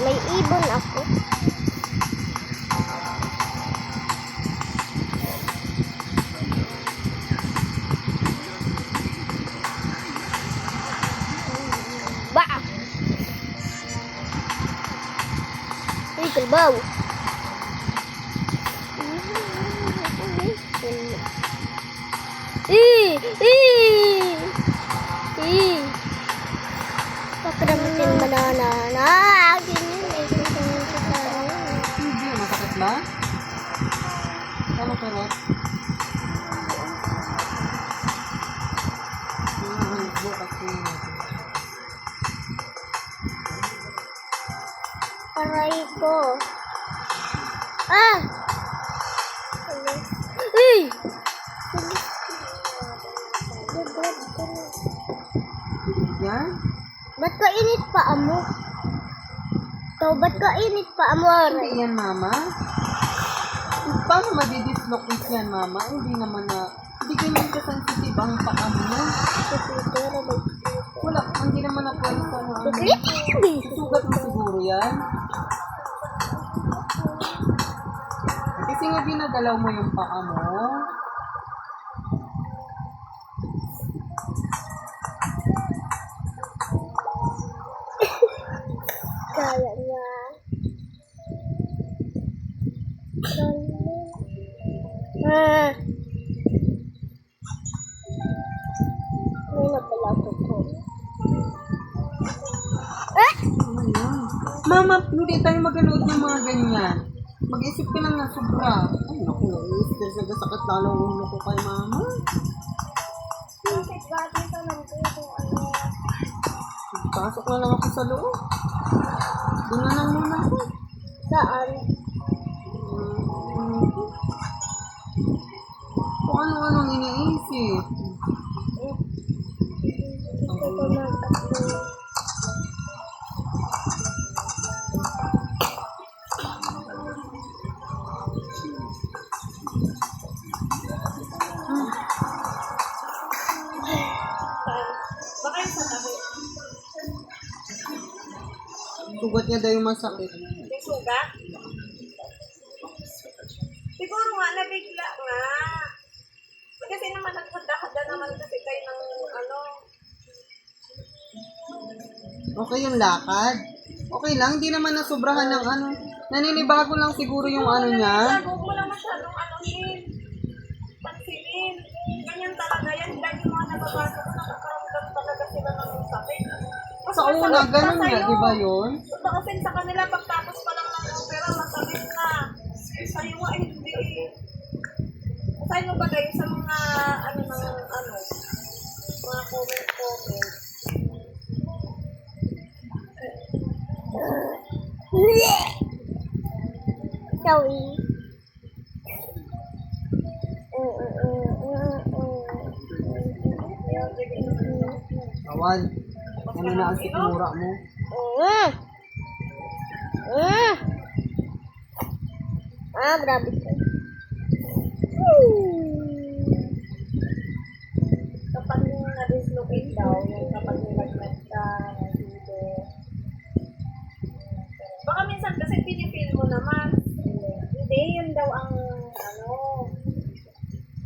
May ibon ako. Ba! Uy, kalbaw! Pakramatin banana na. Hindi, masakit na? Ano karot? Bukas ko yun natin. Aray ko. Ah! Uy! Yan? Ba't ka init pa amo? Ba't ka init pa amo? Hindi yan, mama. Paano madidislocate yan, mama? Hindi naman na... Hindi ganyan ka-sensitive ang paa mo. Wala, hindi naman na pwede sa ano. Sugat mo siguro yan. Kasi nga binagalaw mo yung paa mo. Kaya niya. May napalapot ko. Ano yun? Mama, hindi tayo maganood ng mga ganyan. Mag-isip ka lang na sobra. Ay, naku, naiisip ka sakit lalo ang ulo ko kay mama. Bakit bagay ka lang kung ano? Pasok na lang ako sa loob. Doon na lang muna ako. Saan? Kung ano-anong iniisip. Gusto ko mag-upload. Baka yung sa tabi. Sugat niya daw yung masakit. May sugat? Siguro nga, nabigla nga. Kasi naman, naghanda-handa naman kasi kayo ng ano. Okay yung lakad. Okay lang, hindi naman nasubrahan ng ano. Naninibago lang siguro yung ano niya. Huwag mo lang masyadong anuhin. Pansinin. Ganyan talaga yan. Lagi mga nababasa ko, nakakaramdam talaga sila ng sakit. Mas Sa una, masakit pa ganun nga, sa'yo. di ba yun? Kasi sa kanila, pagtapos pa lang ng opera, masakit na. Sa'yo nga, hindi. Sa'yo mo ba kayo sa mga, mga comment. Sorry. Awan. Ano na ang sikmura mo? Grabe ko. Kapag na-dislocate daw, yung kapag nilaglag ka, dito. Baka minsan kasi pinipil mo naman. Hindi, yun daw ang,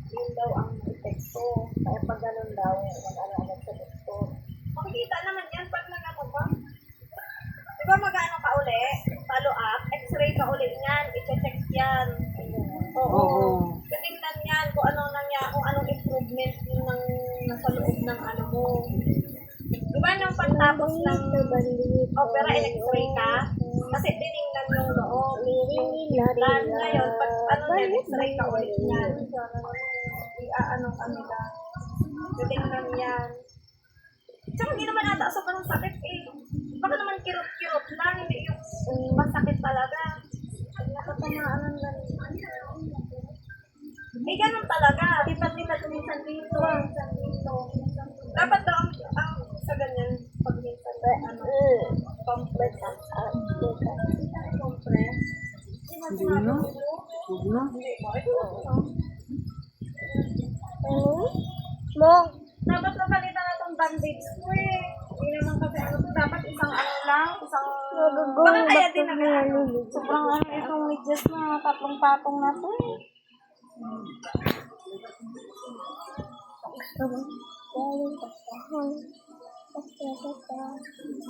yun daw ang epekto. Kaya pag ganun daw, mag-ano-ano sa doktor. Makikita naman yan pag nag-ano ka. Diba mag-ano ka uli? Follow up, x-ray ka uli yan, i-check yan. Oo. Titingnan yan kung ano nangyari, kung anong improvement yung nasa loob ng ano mo. Diba nung pagtapos ng opera, x-ray ka? Kasi tiningnan yung loob. Plan ngayon, pag ano yan, x-ray ka ulit yan. I-ano kami ka. Titingnan yan. Tsaka hindi naman ata sobrang sakit eh. Baka naman kirot-kirot lang, hindi yung masakit talaga. Nakatamaan ng lang. Eh, ganun talaga. Kita minsan dito. Dapat daw ang Mo. Dapat napalitan na itong bandage ko eh. Hindi naman kasi ano to, dapat isang ano lang, isang... Baka kaya din na sobrang ano itong medyas na tatlong-patong na to eh.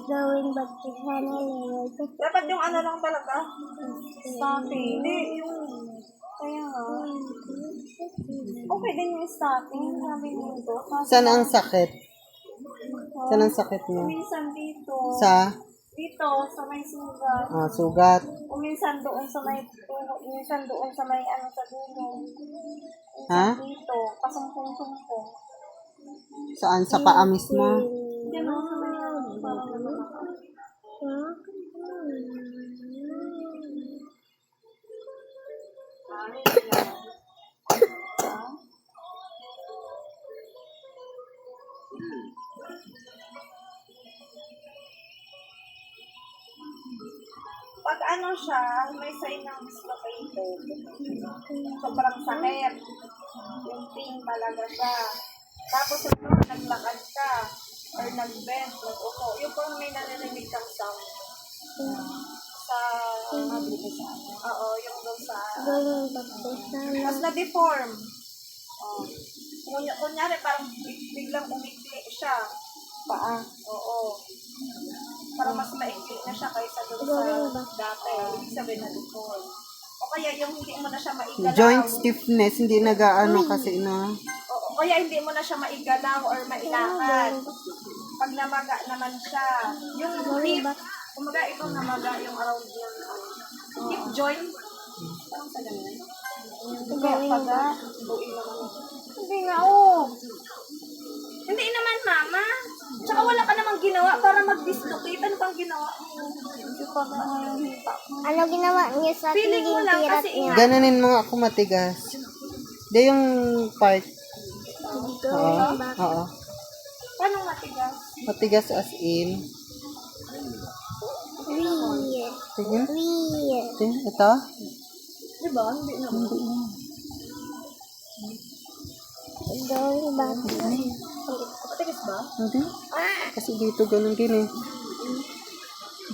Gawing batihan na level. Dapat yung ano lang talaga. Stocking. Hindi, yung... Kaya nga. Okay din yung stocking. Sabi mo ito. Saan ang sakit? Saan ang sakit niya? Minsan dito. Sa Sa may sugat. sugat. Minsan doon sa may minsan doon sa may ano sa dulo. Ha? Dito, pasumpong-sumpong. Saan? Sa paa mismo? Yan o, sa may ano, parang ano. Pag ano siya, may sign ng dislocated. Sobrang sakit. Yung pain talaga siya. Tapos ito, naglakad ka. Or nag-bend, nag-upo. Yung parang may nanininig kang sound. Sa... Oo, yung doon sa... Gawing batihan na Tapos na-deform. Oh. Kunyari, parang biglang umikli siya. Paa. Oo. Parang mas maikli na siya kaysa doon sa dati. Ibig sabihin na deform. O kaya yung hindi mo na siya maigalaw. Joint stiffness, hindi nag-ano kasi na. O kaya hindi mo na siya maigalaw or mailakad. Pag namaga naman siya. Yung hip, kumaga ito namaga yung around yung hip joint. Parang sa ganyan. gawing Paga, buin naman. Hindi nga, oh. Hindi naman, mama. Tsaka wala ka namang ginawa para mag-dislocate. Ano bang ginawa mo? Ano ginawa niya sa Feeling mo tingin lang tirat kasi niya? Gananin mo nga ako matigas. Di yung part. Oo. Gawing batihan. Oo. Paano matigas? Matigas as in. Weird. Sige. Weird. Sige, ito. Diba? Hindi naman. Gawing batihan. Matigas ba? Hindi. Kasi dito ganun din eh.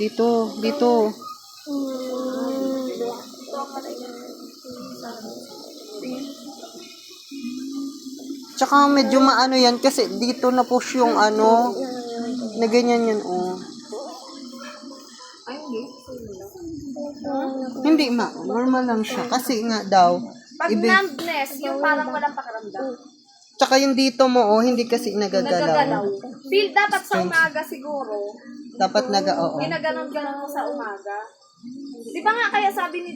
Dito. Dito. Ito ang matigas. Tsaka medyo maano yan kasi dito na push yung ano. Na ganyan yan oh. Ay, hindi. Hindi normal lang siya. Kasi nga daw. Pag numbness, yung parang walang pakiramdam. Tsaka yung dito mo oh, hindi kasi nagagalaw. Nagagalaw. Feel dapat sa umaga siguro. Dapat oo. Ginaganon-ganon mo sa umaga. Di ba nga kaya sabi ni